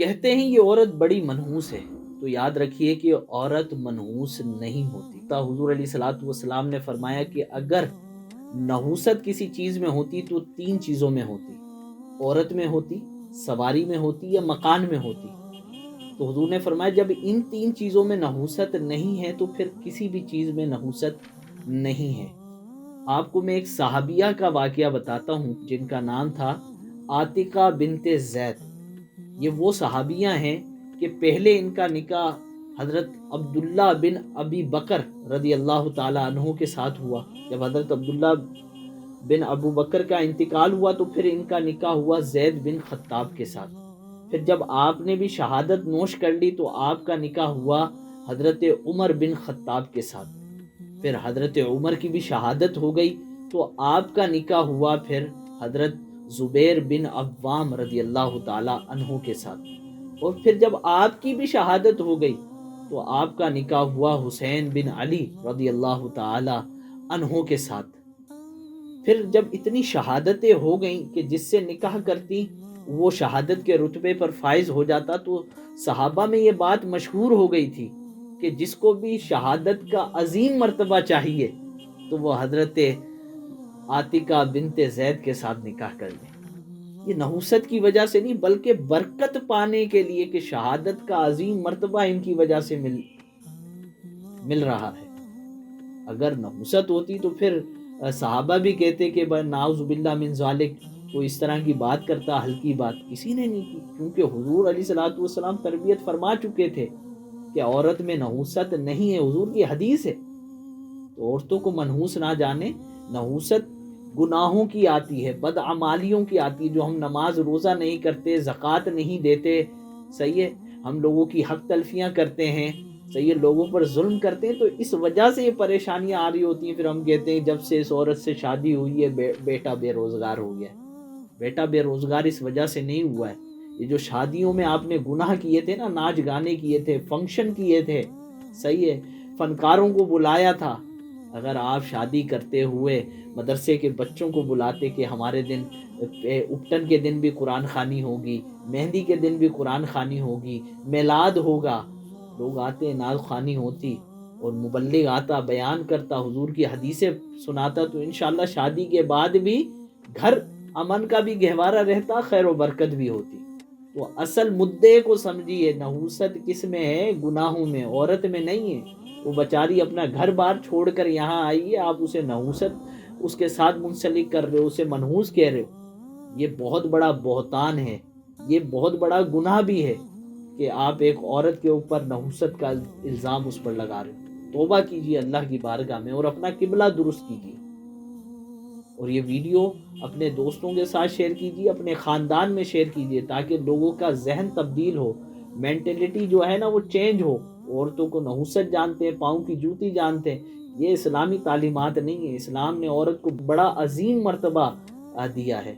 کہتے ہیں یہ عورت بڑی منحوس ہے، تو یاد رکھیے کہ عورت منحوس نہیں ہوتی۔ حضور علیہ الصلوۃ والسلام نے فرمایا کہ اگر نحوست کسی چیز میں ہوتی تو 3 چیزوں میں ہوتی، عورت میں ہوتی، سواری میں ہوتی یا مکان میں ہوتی۔ تو حضور نے فرمایا جب ان 3 چیزوں میں نحوست نہیں ہے تو پھر کسی بھی چیز میں نحوست نہیں ہے۔ آپ کو میں ایک صحابیہ کا واقعہ بتاتا ہوں جن کا نام تھا عاتقہ بنت زید۔ یہ وہ صحابیہ ہیں کہ پہلے ان کا نکاح حضرت عبداللہ بن ابی بکر رضی اللہ تعالی عنہ کے ساتھ ہوا۔ جب حضرت عبداللہ بن ابو بکر کا انتقال ہوا تو پھر ان کا نکاح ہوا زید بن خطاب کے ساتھ۔ پھر جب آپ نے بھی شہادت نوش کر لی تو آپ کا نکاح ہوا حضرت عمر بن خطاب کے ساتھ۔ پھر حضرت عمر کی بھی شہادت ہو گئی تو آپ کا نکاح ہوا پھر حضرت زبیر بن عوام رضی اللہ تعالی عنہ کے ساتھ۔ اور پھر جب آپ کی بھی شہادت ہو گئی تو آپ کا نکاح ہوا حسین بن علی رضی اللہ تعالی عنہ کے ساتھ۔ پھر جب اتنی شہادتیں ہو گئیں کہ جس سے نکاح کرتی وہ شہادت کے رتبے پر فائز ہو جاتا، تو صحابہ میں یہ بات مشہور ہو گئی تھی کہ جس کو بھی شہادت کا عظیم مرتبہ چاہیے تو وہ حضرت عاتقہ بنت زید کے ساتھ نکاح کر لیں۔ یہ نحوست کی وجہ سے نہیں بلکہ برکت پانے کے لیے کہ شہادت کا عظیم مرتبہ ان کی وجہ سے مل رہا ہے۔ اگر نحوست ہوتی تو پھر صحابہ بھی کہتے کہ نعوذ باللہ من ذالک، تو اس طرح کی بات کرتا، ہلکی بات کسی نے نہیں کی، کیونکہ حضور علیہ الصلوۃ والسلام تربیت فرما چکے تھے کہ عورت میں نحوست نہیں ہے، حضور کی حدیث ہے۔ تو عورتوں کو منحوس نہ جانے۔ نحوست گناہوں کی آتی ہے، بدعمالیوں کی آتی ہے، جو ہم نماز روزہ نہیں کرتے، زکوٰۃ نہیں دیتے، صحیح ہے، ہم لوگوں کی حق تلفیاں کرتے ہیں، صحیح ہے، لوگوں پر ظلم کرتے ہیں، تو اس وجہ سے یہ پریشانیاں آ رہی ہوتی ہیں۔ پھر ہم کہتے ہیں جب سے اس عورت سے شادی ہوئی ہے بیٹا بے روزگار ہو گیا ہے۔ بیٹا بے روزگار اس وجہ سے نہیں ہوا ہے، یہ جو شادیوں میں آپ نے گناہ کیے تھے نا، ناچ گانے کیے تھے، فنکشن کیے تھے، صحیح ہے، فنکاروں کو بلایا تھا۔ اگر آپ شادی کرتے ہوئے مدرسے کے بچوں کو بلاتے کہ ہمارے دن اپٹن کے دن بھی قرآن خوانی ہوگی، مہندی کے دن بھی قرآن خوانی ہوگی، میلاد ہوگا، لوگ آتے، نعت خوانی ہوتی اور مبلغ آتا، بیان کرتا، حضور کی حدیثیں سناتا، تو انشاءاللہ شادی کے بعد بھی گھر امن کا بھی گہوارہ رہتا، خیر و برکت بھی ہوتی۔ تو اصل مدعے کو سمجھیے، نحوست کس میں ہے؟ گناہوں میں، عورت میں نہیں ہے۔ وہ بیچاری اپنا گھر بار چھوڑ کر یہاں آئی ہے، آپ اسے نحوست اس کے ساتھ منسلک کر رہے ہو، اسے منحوس کہہ رہے ہو۔ یہ بہت بڑا بہتان ہے، یہ بہت بڑا گناہ بھی ہے کہ آپ ایک عورت کے اوپر نحوست کا الزام اس پر لگا رہے ہو۔ توبہ کیجیے اللہ کی بارگاہ میں اور اپنا قبلہ درست کیجیے۔ اور یہ ویڈیو اپنے دوستوں کے ساتھ شیئر کیجیے، اپنے خاندان میں شیئر کیجیے، تاکہ لوگوں کا ذہن تبدیل ہو، مینٹلٹی جو ہے نا وہ چینج ہو۔ عورتوں کو نحوست جانتے ہیں، پاؤں کی جوتی جانتے ہیں، یہ اسلامی تعلیمات نہیں ہے۔ اسلام نے عورت کو بڑا عظیم مرتبہ دیا ہے۔